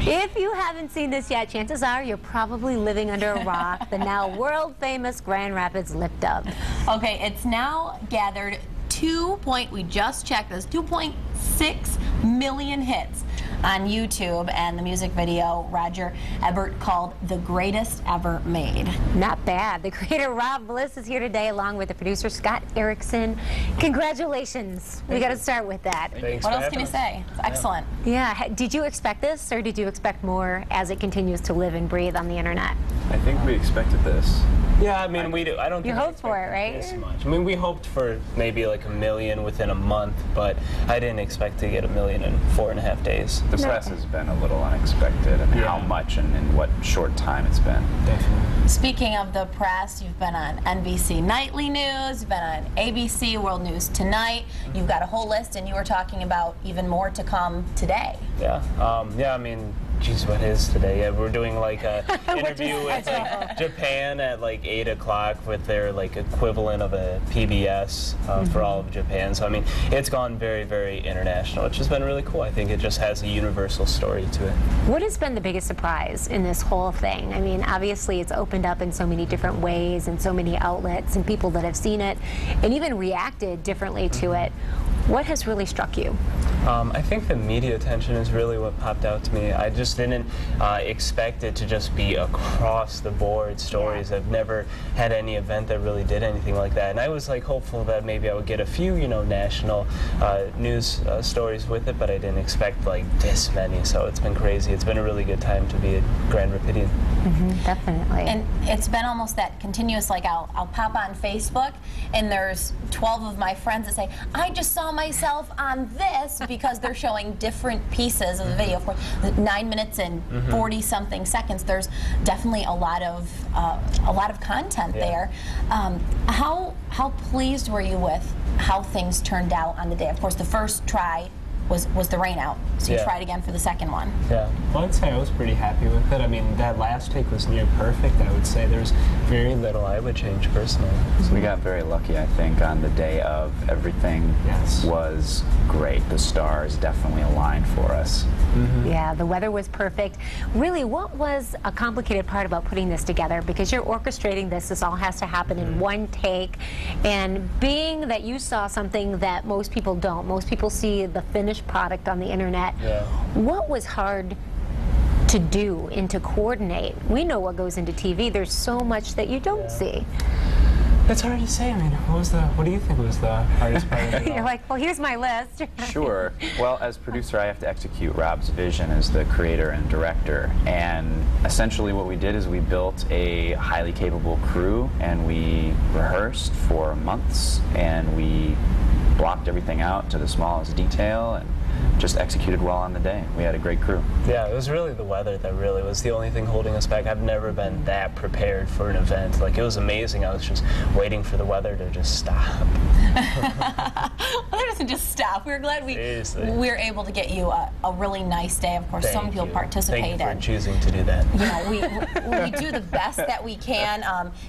If you haven't seen this yet, chances are you're probably living under a rock. The now world-famous Grand Rapids LipDub. Okay, it's now gathered we just checked this, 2.6 million hits on YouTube, and the music video Roger Ebert called the greatest ever made. Not bad. The creator Rob Bliss is here today along with the producer Scott Erickson. Congratulations. We got to start with that. Thanks. What else can you say? It's excellent. Yeah. Did you expect this, or did you expect more as it continues to live and breathe on the internet? I think we expected this. Yeah, I mean, we do. I don't think you hoped for it, right? This much. I mean, we hoped for maybe like 1 million within a month, but I didn't expect to get 1 million in 4.5 days. The press has been a little unexpected, and how much and in what short time it's been. Definitely. Speaking of the press, you've been on NBC Nightly News, you've been on ABC World News Tonight. You've got a whole list, and you were talking about even more to come today. Yeah. Yeah. I mean, geez, what is today? Yeah, we're doing like a interview with like Japan at like 8 o'clock with their like equivalent of a PBS for all of Japan. So I mean, it's gone very, very international, which has been really cool. I think it just has a universal story to it. What has been the biggest surprise in this whole thing? I mean, obviously it's opened up in so many different ways and so many outlets and people that have seen it and even reacted differently to it. What has really struck you? I think the media attention is really what popped out to me. I just didn't expect it to just be across the board stories. I've never had any event that really did anything like that, and I was like hopeful that maybe I would get a few, you know, national news stories with it, but I didn't expect like this many. So it's been crazy. It's been a really good time to be a Grand Rapidian. Definitely. And it's been almost that continuous, like I'll pop on Facebook and there's 12 of my friends that say, I just saw myself on this, because they're showing different pieces of the video. For 9 minutes and 40-something seconds, there's definitely a lot of content there. How pleased were you with how things turned out on the day? Of course, the first try was the rain out, so you tried again for the second one. Yeah, well, I'd say I was pretty happy with it. I mean, that last take was near perfect. I would say there's very little I would change personally. So we got very lucky, I think, on the day of. Everything was great. The stars definitely aligned for us. Yeah, the weather was perfect. Really, what was a complicated part about putting this together? Because you're orchestrating this all has to happen in one take, and being that you saw something that most people don't. Most people see the finished product on the internet. What was hard to do and to coordinate? We know what goes into TV. There's so much that you don't see. It's hard to say. I mean, what do you think was the hardest part of it all? You're like, well, here's my list. Sure. Well, as producer, I have to execute Rob's vision as the creator and director. And essentially what we did is we built a highly capable crew, and we rehearsed for months, and we blocked everything out to the smallest detail, and just executed well on the day. We had a great crew. Yeah, it was really the weather that really was the only thing holding us back. I've never been that prepared for an event. Like, it was amazing. I was just waiting for the weather to just stop. Weather doesn't just stop. We're glad we were able to get you a really nice day. Of course, so many people participated. Thank you for choosing to do that. You know, we do the best that we can.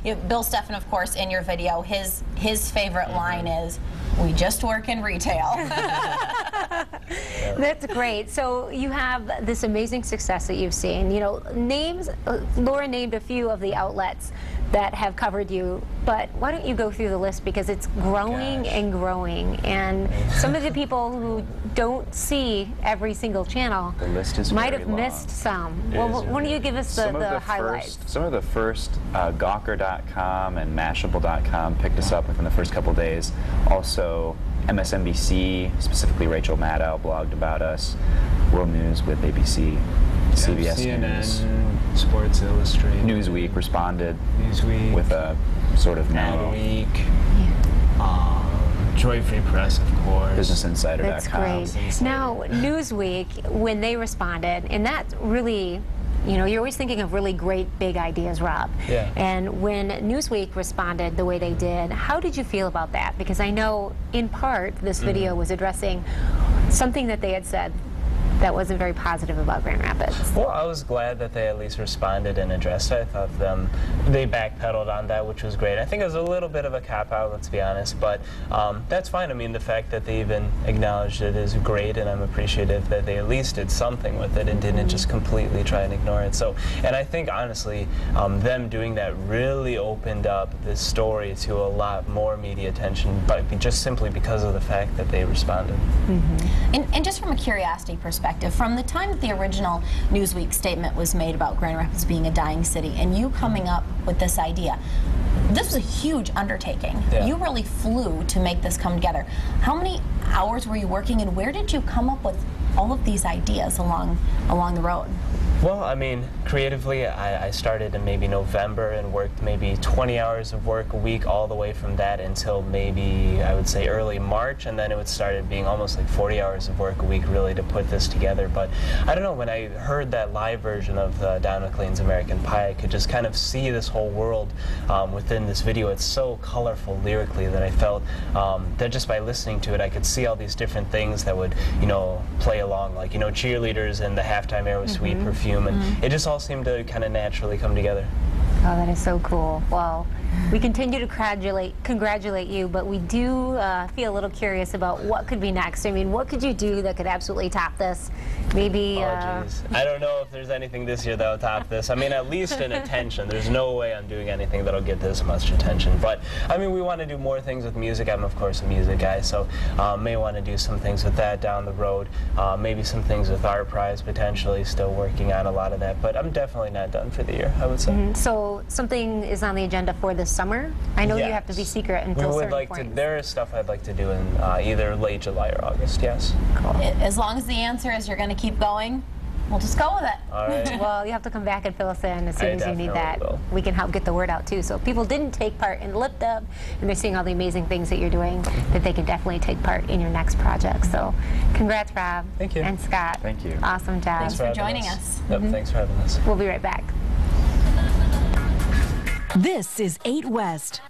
You know, Bill Steffen, of course, in your video, his favorite line is, "We just work in retail." That's great. So you have this amazing success that you've seen. You know, Laura named a few of the outlets that have covered you, but why don't you go through the list, because it's growing and growing, and some of the people who don't see every single channel might have missed some. Well, why don't you give us the highlights? Some of the first, Gawker.com and Mashable.com picked us up within the first couple days. Also, MSNBC, specifically Rachel Maddow, blogged about us. World News with ABC, CBS News. CNN, Sports Illustrated. Newsweek responded with a sort of Week. Joy Free Press, of course. BusinessInsider.com. That's great. Now, Newsweek, when they responded, and that's really, you know, you're always thinking of really great big ideas, Rob. And when Newsweek responded the way they did, how did you feel about that? Because I know, in part, this video was addressing something that they had said that wasn't very positive about Grand Rapids. Well, I was glad that they at least responded and addressed it. I thought they backpedaled on that, which was great. I think it was a little bit of a cop-out, let's be honest, but that's fine. I mean, the fact that they even acknowledged it is great, and I'm appreciative that they at least did something with it and didn't just completely try and ignore it. So, and I think, honestly, them doing that really opened up this story to a lot more media attention, but just simply because of the fact that they responded. And just from a curiosity perspective, from the time that the original Newsweek statement was made about Grand Rapids being a dying city, and you coming up with this idea, this was a huge undertaking. Yeah. You really flew to make this come together. How many hours were you working, and where did you come up with all of these ideas along the road? Well, I mean, creatively, I started in maybe November and worked maybe 20 hours of work a week all the way from that until maybe, I would say, early March, and then it started being almost like 40 hours of work a week really to put this together. But I don't know, when I heard that live version of Don McLean's American Pie, I could just kind of see this whole world within this video. It's so colorful lyrically that I felt that just by listening to it, I could see all these different things that would, you know, play along, like, you know, cheerleaders and the halftime air with Sweet Perfume. And it just all seemed to kind of naturally come together. Oh, that is so cool. Well, we continue to congratulate you, but we do feel a little curious about what could be next. I mean, what could you do that could absolutely top this? Maybe... Oh, geez. I don't know if there's anything this year that'll top this. I mean, at least in attention. There's no way I'm doing anything that'll get this much attention. But, I mean, we want to do more things with music. I'm, of course, a music guy, so may want to do some things with that down the road. Maybe some things with Art Prize, potentially. Still working on a lot of that. But I'm definitely not done for the year, I would say. So something is on the agenda for this summer? I know you have to be secret until certain points. There is stuff I'd like to do in either late July or August, yes. Cool. As long as the answer is you're going to keep going, we'll just go with it. All right. Well, you have to come back and fill us in as soon as you need that. Will. We can help get the word out too. So if people didn't take part in LipDub and they're seeing all the amazing things that you're doing, that they can definitely take part in your next project. So congrats, Rob. Thank you. And Scott. Thank you. Awesome job. Thanks for joining us. Yep, thanks for having us. We'll be right back. This is 8 West.